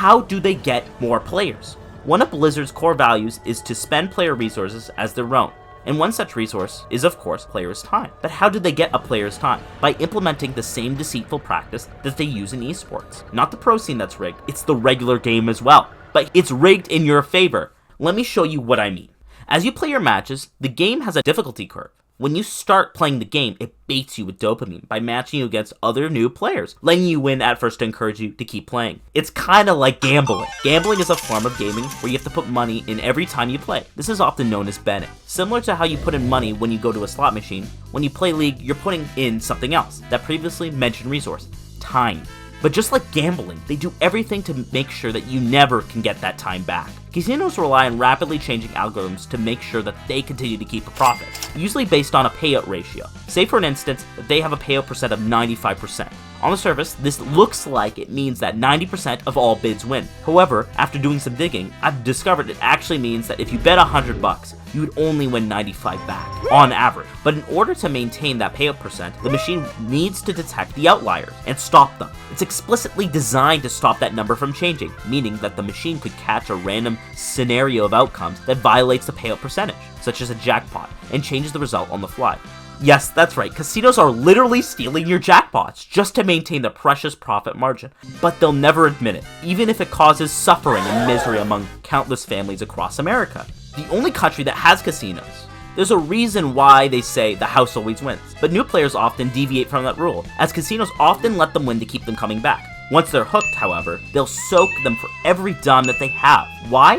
how do they get more players? One of Blizzard's core values is to spend player resources as their own, and one such resource is of course players' time. But how do they get a player's time? By implementing the same deceitful practice that they use in esports. Not the pro scene that's rigged, it's the regular game as well. But it's rigged in your favor. Let me show you what I mean. As you play your matches, the game has a difficulty curve. When you start playing the game, it baits you with dopamine by matching you against other new players, letting you win at first to encourage you to keep playing. It's kinda like gambling. Gambling is a form of gaming where you have to put money in every time you play. This is often known as betting. Similar to how you put in money when you go to a slot machine, when you play League, you're putting in something else, that previously mentioned resource, time. But just like gambling, they do everything to make sure that you never can get that time back. Casinos rely on rapidly changing algorithms to make sure that they continue to keep a profit, usually based on a payout ratio. Say for an instance that they have a payout percent of 95%. On the surface, this looks like it means that 90% of all bids win. However, after doing some digging, I've discovered it actually means that if you bet $100, you would only win 95 back, on average. But in order to maintain that payout percent, the machine needs to detect the outliers and stop them. It's explicitly designed to stop that number from changing, meaning that the machine could catch a random scenario of outcomes that violates the payout percentage, such as a jackpot, and changes the result on the fly. Yes, that's right, casinos are literally stealing your jackpots just to maintain their precious profit margin. But they'll never admit it, even if it causes suffering and misery among countless families across America. The only country that has casinos. There's a reason why they say the house always wins, but new players often deviate from that rule, as casinos often let them win to keep them coming back. Once they're hooked, however, they'll soak them for every dime that they have. Why?